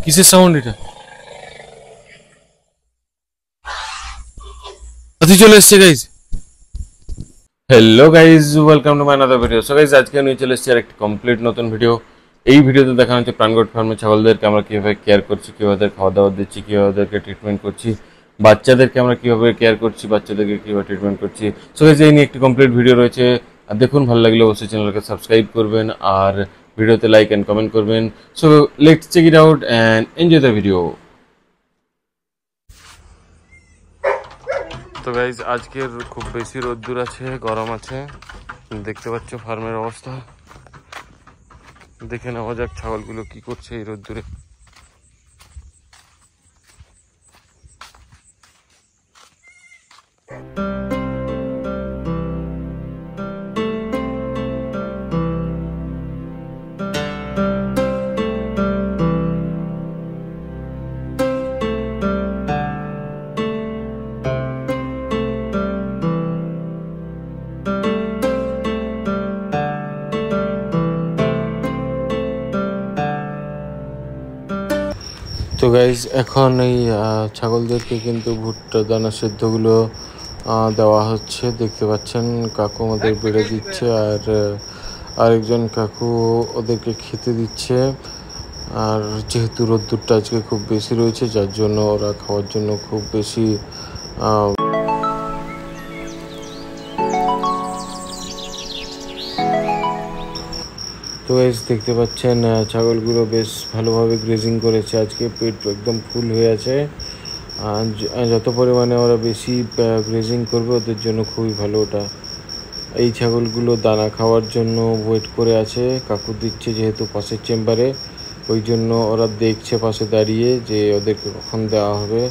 কিসের সাউন্ড এটা? হাতি চলে এসছে guys. Hello guys, welcome to my another video. So guys, আজকে নিয়ে চলে এসেছি আর একটি কমপ্লিট নতুন ভিডিও। এই ভিডিওতে দেখানো হচ্ছে প্রাণগড় ফার্মের ছাগলদেরকে আমরা কীভাবে কেয়ার করছি, কীভাবে ওদের খাওয়া দাওয়া দিচ্ছি, কীভাবে ওদেরকে ট্রিটমেন্ট করছি, বাচ্চাদেরকে আমরা কীভাবে কেয়ার করছি, বাচ্চাদেরকে কীভাবে ট্রিটমেন্ট করছি। সো গাইজ, এই নিয়ে একটি কমপ্লিট ভিডিও রয়েছে। আর দেখুন, ভালো লাগলে অবশ্যই চ্যানেলকে সাবস্ক্রাইব করবেন আর ভিডিওতে লাইক অ্যান্ড কমেন্ট করবেন। So let's check it out and enjoy the video. তো গাইজ, আজকের খুব বেশি রোদ্দুর আছে, গরম আছে, দেখতে পাচ্ছ ফার্মের অবস্থা। দেখে নেওয়া যাক ছাগলগুলো কি করছে এই রোদ্দুরে। তো গাইজ, এখন এই ছাগলদেরকে কিন্তু ভুট্টা দানা সেদ্ধগুলো দেওয়া হচ্ছে। দেখতে পাচ্ছেন কাকু আমাদের বেড়ে দিচ্ছে আর আরেকজন কাকু ওদেরকে খেতে দিচ্ছে। আর যেহেতু রোদ্দুরটা আজকে খুব বেশি রয়েছে, যার জন্য ওরা খাওয়ার জন্য খুব বেশি তো গাইস, দেখতে পাচ্ছেন ছাগলগুলো বেশ ভালোভাবে গ্রেজিং করেছে আজকে। পেট একদম ফুল হয়ে আছে। যত পরিমাণে ওরা বেশি গ্রেজিং করবে ওদের জন্য খুবই ভালো ওটা। এই ছাগলগুলো দানা খাওয়ার জন্য ওয়েট করে আছে, কাকু দিচ্ছে যেহেতু পাশের চেম্বারে, ওই জন্য ওরা দেখছে পাশে দাঁড়িয়ে যে ওদেরকে কখন দেওয়া হবে।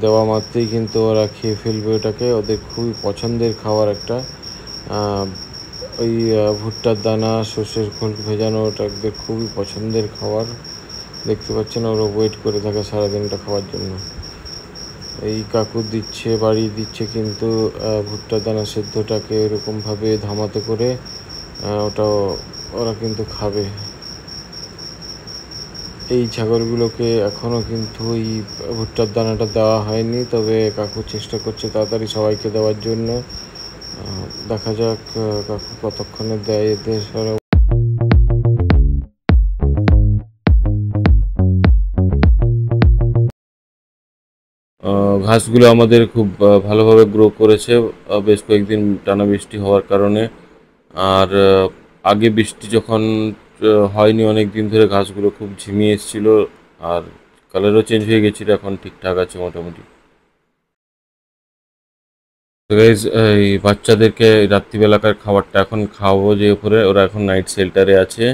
দেওয়া মাত্রই কিন্তু ওরা খেয়ে ফেলবে ওটাকে। ওদের খুবই পছন্দের খাবার একটা ওই ভুট্টার দানা, সর্ষের খোল ভেজানো, ওটা ওদের খুবই পছন্দের খাবার। দেখতে পাচ্ছেন ওরা ওয়েট করে থাকে সারাদিনটা খাওয়ার জন্য। এই কাকু দিচ্ছে, বাড়িয়ে দিচ্ছে কিন্তু ভুট্টার দানা সেদ্ধটাকে এরকমভাবে ধামাতে করে ওটা ওরা কিন্তু খাবে। এই ছাগলগুলোকে এখনও কিন্তু ওই ভুট্টার দানাটা দেওয়া হয়নি, তবে কাকু চেষ্টা করছে তাড়াতাড়ি সবাইকে দেওয়ার জন্য। দেখা যাক কাকু কতক্ষণে দেয় এদের। ঘাসগুলো আমাদের খুব ভালোভাবে গ্রো করেছে বেশ কয়েকদিন টানা বৃষ্টি হওয়ার কারণে। আর আগে বৃষ্টি যখন হয়নি অনেক দিন ধরে ঘাসগুলো খুব ঝিমিয়ে এসেছিল আর কালারও চেঞ্জ হয়ে গেছিলো। এখন ঠিকঠাক আছে মোটামুটি। তো গাইজ, এই বাচ্চাদেরকে রাত্রিবেলাকার খাবারটা এখন খাওয়াবো, যে উপরে ওরা এখন নাইট শেল্টারে আছে।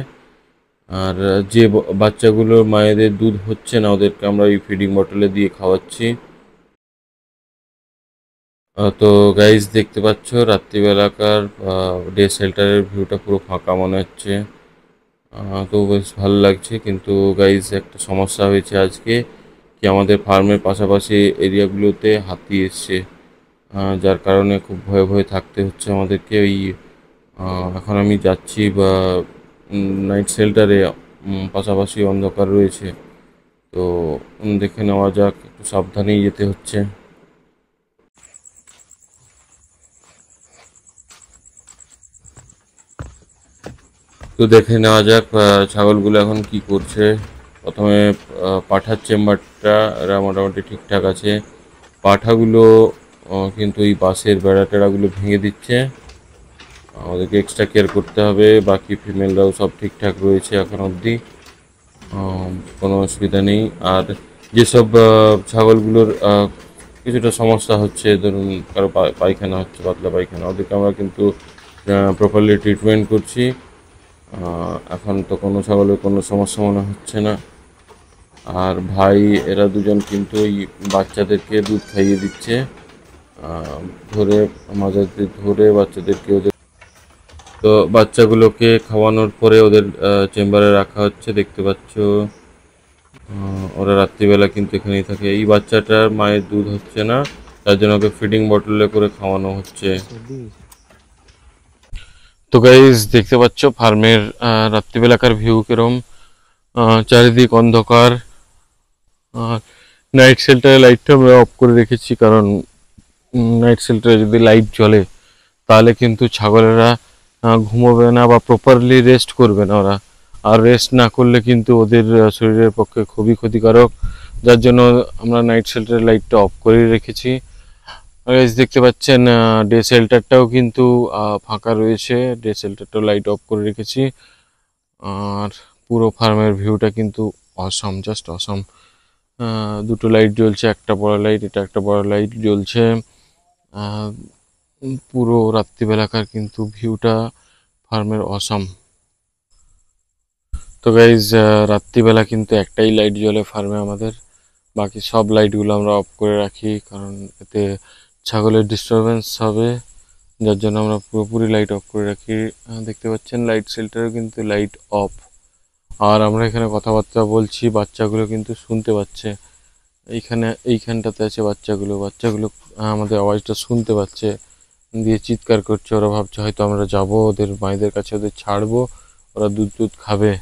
আর যে বাচ্চাগুলোর মায়েদের দুধ হচ্ছে না, ওদেরকে আমরা এই ফিডিং বটলে দিয়ে খাওয়াচ্ছি। তো গাইজ, দেখতে পাচ্ছ রাত্রিবেলাকার ডে শেল্টারের ভিউটা পুরো ফাঁকা মনে হচ্ছে। তো বেশ ভালো লাগছে, কিন্তু গাইজ একটা সমস্যা হয়েছে আজকে, কি আমাদের ফার্মের পাশাপাশি এরিয়াগুলোতে হাতি এসছে, যার কারণে খুব ভয়ে ভয়ে থাকতে হচ্ছে আমাদেরকে। ওই এখন আমি যাচ্ছি বা নাইট শেল্টারে, পাশাপাশি অন্ধকার রয়েছে, তো দেখে নেওয়া যাক, একটু সাবধানেই যেতে হচ্ছে। তো দেখে নেওয়া যাক ছাগলগুলো এখন কি করছে। প্রথমে পাঠার চেম্বারটা এরা মোটামুটি ঠিকঠাক আছে। পাঠাগুলো কিন্তু এই বাঁশের বেড়া টেড়াগুলো ভেঙে দিচ্ছে, আমাদেরকে এক্সট্রা কেয়ার করতে হবে। বাকি ফিমেলরাও সব ঠিকঠাক রয়েছে এখন অবধি, কোনো অসুবিধা নেই। আর যেসব ছাগলগুলোর কিছুটা সমস্যা হচ্ছে, ধরুন কারো পায়খানা হচ্ছে, পাতলা পায়খানা, ওদেরকে আমরা কিন্তু প্রপারলি ট্রিটমেন্ট করছি। এখন তো কোনো ছাগলের কোনো সমস্যা মনে হচ্ছে না। আর ভাই এরা দুজন কিন্তু ওই বাচ্চাদেরকে দুধ খাইয়ে দিচ্ছে, ধরে মাঝাতে ধরে বাচ্চাদেরকে ওদের। তো বাচ্চাগুলোকে খাওয়ানোর পরে ওদের চেম্বারে রাখা হচ্ছে। দেখতে পাচ্ছ ওরা রাত্রিবেলা কিন্তু এখানেই থাকে। এই বাচ্চাটার মায়ের দুধ হচ্ছে না, তার জন্য ওকে ফিডিং বটলে করে খাওয়ানো হচ্ছে। তো গাইজ, দেখতে পাচ্ছ ফার্মের রাত্রিবেলাকার ভিউ কিরম। চারিদিক অন্ধকার, আর নাইট শেল্টারে লাইটটা আমরা অফ করে রেখেছি, কারণ নাইট শেল্টারে যদি লাইট জ্বলে তাহলে কিন্তু ছাগলেরা ঘুমোবে না বা প্রপারলি রেস্ট করবে না ওরা। আর রেস্ট না করলে কিন্তু ওদের শরীরের পক্ষে খুবই ক্ষতিকারক, যার জন্য আমরা নাইট শেল্টারের লাইটটা অফ করে রেখেছি। গাইস দেখতে পাচ্ছেন ডে শেল্টারটাও কিন্তু ফাঁকা রয়েছে, ডে শেল্টারটাও লাইট অফ করে রেখেছি। আর পুরো ফার্মের ভিউটা কিন্তু অসম, জাস্ট অসম। দুটো লাইট জ্বলছে, একটা বড় লাইট, এটা একটা বড় লাইট জ্বলছে। পুরো রাত্রিবেলাকার কিন্তু ভিউটা ফার্মের অসম। তো গাইজ রাত্রিবেলা কিন্তু একটাই লাইট জ্বলে ফার্মে আমাদের, বাকি সব লাইটগুলো আমরা অফ করে রাখি, কারণ এতে ছাগলের ডিস্টারবেন্স হবে, যার জন্য আমরা পুরোপুরি লাইট অফ করে রাখি। দেখতে পাচ্ছেন লাইট শেল্টারে কিন্তু লাইট অফ। আর আমরা এখানে কথাবার্তা বলছি, বাচ্চাগুলো কিন্তু শুনতে পাচ্ছে। এইখানটাতে আছে বাচ্চাগুলো আমাদের আওয়াজটা শুনতে পাচ্ছে, দিয়ে চিৎকার করছে। ওরা ভাবছে হয়তো আমরা যাব ওদের মায়েদের কাছে, ওদের ছাড়বো, ওরা দুধ খাবে,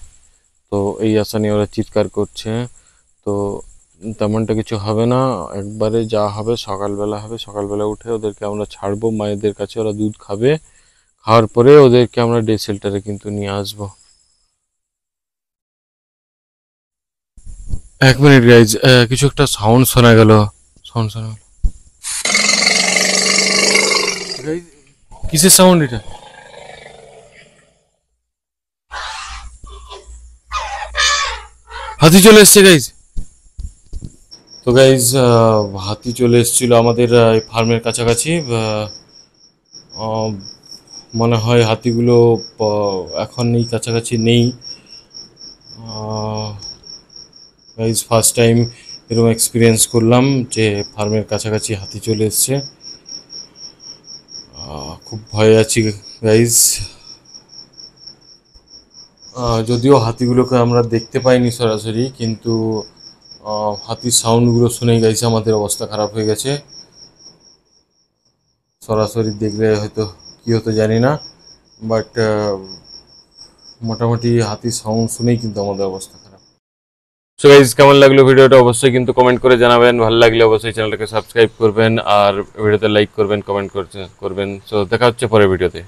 তো এই আশা নিয়ে ওরা চিৎকার করছে। তো তেমনটা কিছু হবে না, একবারে যা হবে সকালবেলা হবে। সকালবেলা উঠে ওদেরকে আমরা ছাড়বো মায়েদের কাছে, ওরা দুধ খাবে, খাওয়ার পরে ওদেরকে আমরা ডে শেল্টারে কিন্তু নিয়ে আসবো। 1 মিনিট গাইজ, কিছু একটা সাউন্ড শোনা গেল। সাউন্ড শোনা গেল, কিসের সাউন্ড এটা? হাতি চলে এসছে গাইজ। তো গাইজ হাতি চলে এসেছিল আমাদের ফার্মের কাছাকাছি। মনে হয় হাতিগুলো এখন এই কাছাকাছি নেই। গাইজ ফার্স্ট টাইম এরকম এক্সপিরিয়েন্স করলাম যে ফার্মের কাছাকাছি হাতি চলে এসছে। খুব ভয়ে আছি গাইজ। যদিও হাতিগুলোকে আমরা দেখতে পাইনি সরাসরি, কিন্তু হাতির সাউন্ডগুলো শুনেই গাইছে আমাদের অবস্থা খারাপ হয়ে গেছে। সরাসরি দেখলে হয়তো কী হতো জানি না, বাট মোটামুটি হাতির সাউন্ড শুনেই কিন্তু আমাদের অবস্থা খারাপ। সো গাইস, কেমন লাগলো ভিডিওটা অবশ্যই কিন্তু কমেন্ট করে জানাবেন। ভালো লাগলে অবশ্যই চ্যানেলটাকে সাবস্ক্রাইব করবেন, আর ভিডিওতে লাইক করবেন, কমেন্ট করবেন। সো দেখা হচ্ছে পরের ভিডিওতে।